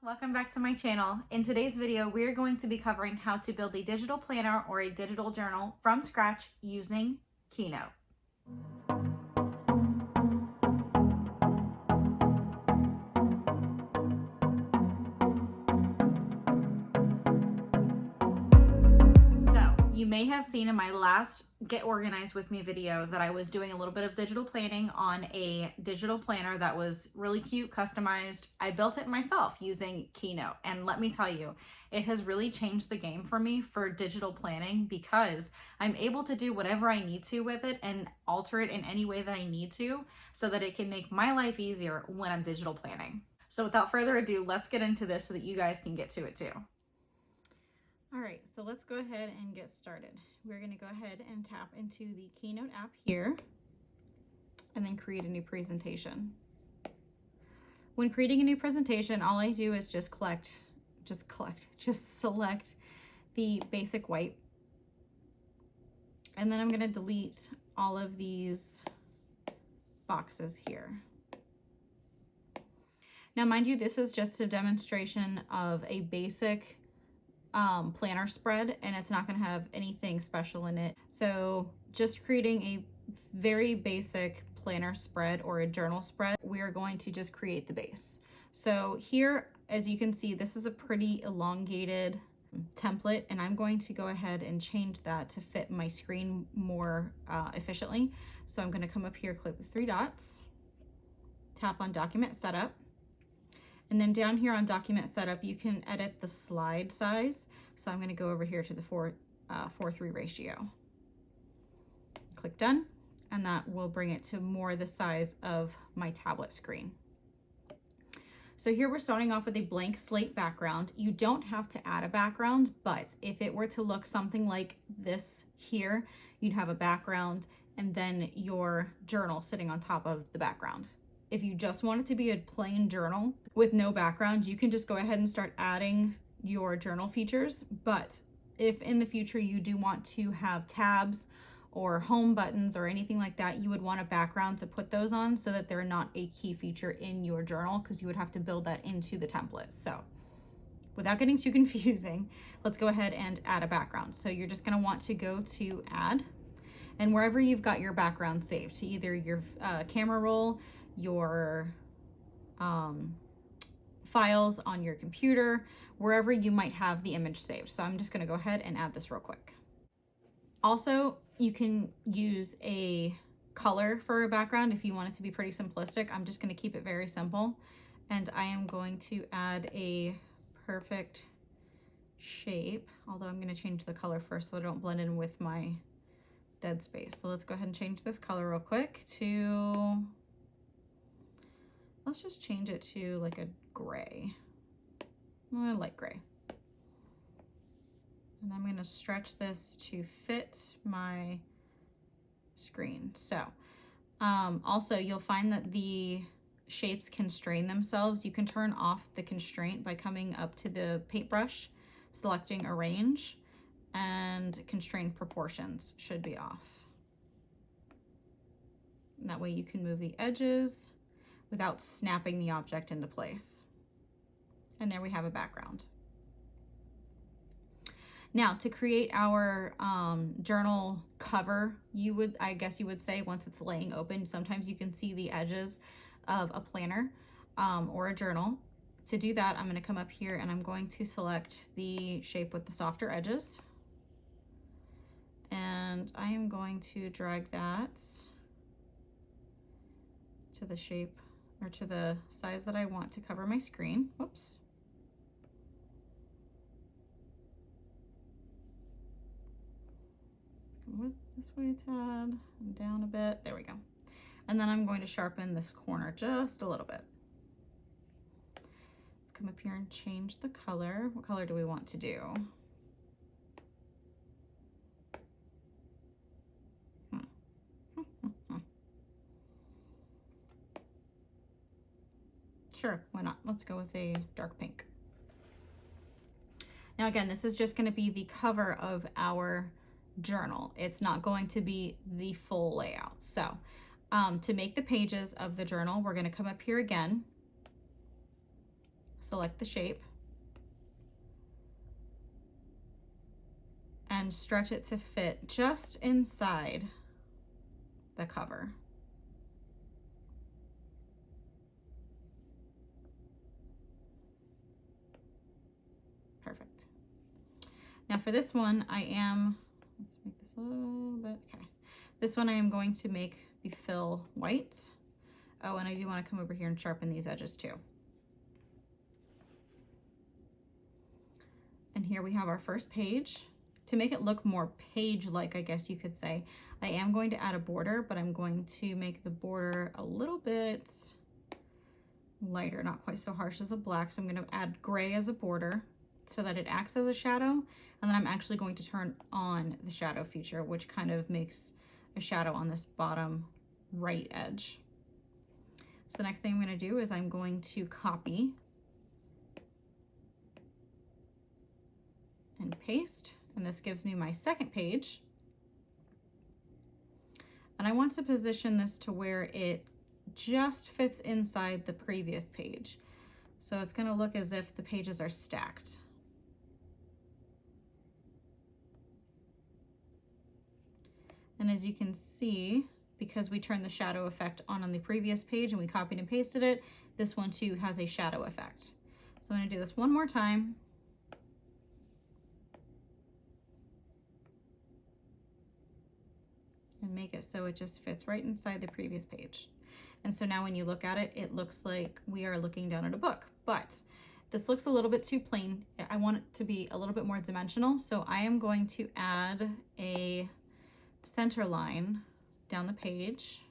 welcome back to my channel. In today's video, we're going to be covering how to build a digital planner or a digital journal from scratch using KEYNOTE. You may have seen in my last Get Organized With Me video that I was doing a little bit of digital planning on a digital planner that was really cute, customized. I built it myself using KEYNOTE, and let me tell you, it has really changed the game for me for digital planning because I'm able to do whatever I need to with it and alter it in any way that I need to so that it can make my life easier when I'm digital planning. So without further ado, let's get into this so that you guys can get to it too. All right, so let's go ahead and get started. We're gonna go ahead and tap into the KEYNOTE app here and then create a new presentation. When creating a new presentation, all I do is just select the basic white. And then I'm gonna delete all of these boxes here. Now, mind you, this is just a demonstration of a basic planner spread, and it's not going to have anything special in it. So just creating a very basic planner spread or a journal spread, we are going to just create the base. So here, as you can see, this is a pretty elongated template, and I'm going to go ahead and change that to fit my screen more efficiently. So I'm going to come up here, click the three dots, tap on document setup. And then down here on document setup, you can edit the slide size. So I'm going to go over here to the 4:3 ratio. Click done, and that will bring it to more the size of my tablet screen. So here we're starting off with a blank slate background. You don't have to add a background, but if it were to look something like this here, you'd have a background and then your journal sitting on top of the background. If you just want it to be a plain journal with no background, you can just go ahead and start adding your journal features. But if in the future you do want to have tabs or home buttons or anything like that, you would want a background to put those on so that they're not a key feature in your journal, because you would have to build that into the template. So without getting too confusing, let's go ahead and add a background. So you're just going to want to go to add, and wherever you've got your background saved, to either your camera roll, your files on your computer, wherever you might have the image saved. So I'm just going to go ahead and add this real quick. Also, you can use a color for a background if you want it to be pretty simplistic. I'm just going to keep it very simple, and I am going to add a perfect shape, although I'm going to change the color first so I don't blend in with my dead space. So let's go ahead and change this color real quick to, let's just change it to like a gray, light gray. And I'm going to stretch this to fit my screen. So also you'll find that the shapes constrain themselves. You can turn off the constraint by coming up to the paintbrush, selecting arrange, and constrain proportions should be off. And that way you can move the edges without snapping the object into place. And there we have a background. Now, to create our journal cover, I guess you would say, once it's laying open, sometimes you can see the edges of a planner or a journal. To do that, I'm going to come up here and I'm going to select the shape with the softer edges. And I am going to drag that to the shape, or to the size that I want to cover my screen. Whoops. Let's go this way a tad, and down a bit. There we go. And then I'm going to sharpen this corner just a little bit. Let's come up here and change the color. What color do we want to do? Sure, why not? Let's go with a dark pink. Now again, this is just going to be the cover of our journal. It's not going to be the full layout. So to make the pages of the journal, we're going to come up here again, select the shape, and stretch it to fit just inside the cover. Perfect. Now for this one, let's make this a little bit, okay. This one I am going to make the fill white. Oh, and I do want to come over here and sharpen these edges too. And here we have our first page. To make it look more page-like, I guess you could say, I am going to add a border, but I'm going to make the border a little bit lighter, not quite so harsh as a black. So I'm going to add gray as a border so that it acts as a shadow. And then I'm actually going to turn on the shadow feature, which kind of makes a shadow on this bottom right edge. So the next thing I'm going to do is I'm going to copy and paste. And this gives me my second page. And I want to position this to where it just fits inside the previous page. So it's going to look as if the pages are stacked. And as you can see, because we turned the shadow effect on the previous page and we copied and pasted it, this one too has a shadow effect. So I'm going to do this one more time. And make it so it just fits right inside the previous page. And so now when you look at it, it looks like we are looking down at a book, but this looks a little bit too plain. I want it to be a little bit more dimensional. So I am going to add a center line down the page.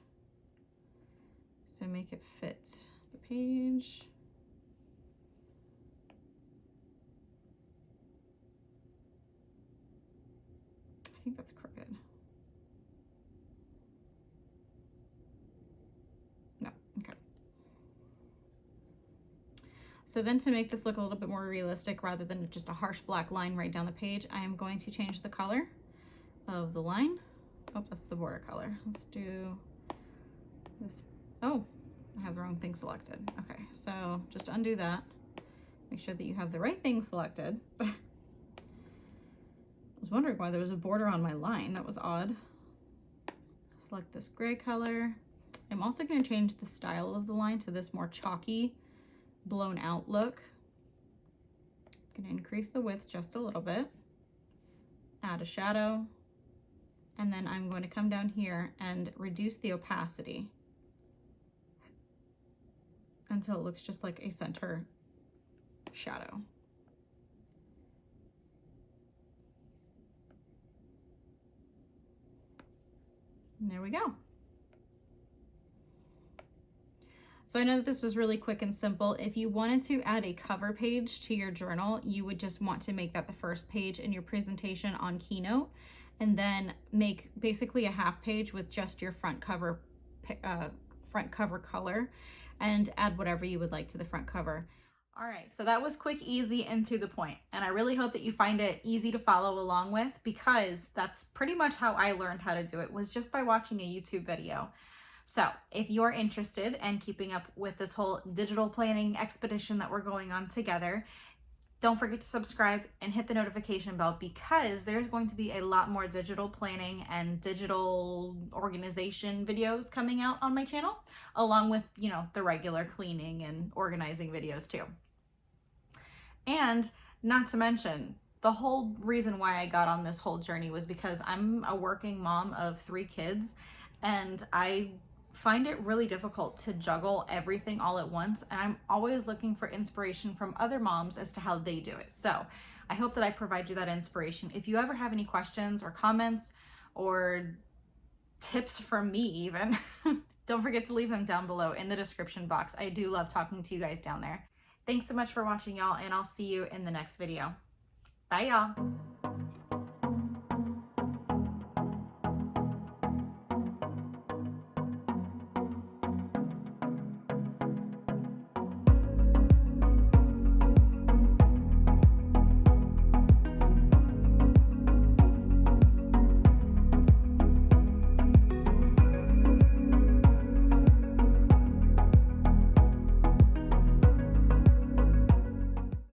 So make it fit the page. I think that's crooked. Okay. So then to make this look a little bit more realistic rather than just a harsh black line right down the page, I am going to change the color of the line. Oh, that's the border color. Let's do this. Oh, I have the wrong thing selected. Okay, so just undo that. Make sure that you have the right thing selected. I was wondering why there was a border on my line. That was odd. Select this gray color. I'm also going to change the style of the line to this more chalky, blown out look. I'm going to increase the width just a little bit, add a shadow, and then I'm going to come down here and reduce the opacity until it looks just like a center shadow. And there we go. So I know that this was really quick and simple. If you wanted to add a cover page to your journal, you would just want to make that the first page in your presentation on Keynote, and then make basically a half page with just your front cover color, and add whatever you would like to the front cover. All right, so that was quick, easy, and to the point. And I really hope that you find it easy to follow along with, because that's pretty much how I learned how to do it, was just by watching a YouTube video. So if you're interested in keeping up with this whole digital planning expedition that we're going on together, don't forget to subscribe and hit the notification bell, because there's going to be a lot more digital planning and digital organization videos coming out on my channel, along with, you know, the regular cleaning and organizing videos too. And not to mention, the whole reason why I got on this whole journey was because I'm a working mom of 3 kids, and I find it really difficult to juggle everything all at once, and I'm always looking for inspiration from other moms as to how they do it. So I hope that I provide you that inspiration. If you ever have any questions or comments or tips from me even, don't forget to leave them down below in the description box. I do love talking to you guys down there. Thanks so much for watching, y'all, and I'll see you in the next video. Bye, y'all.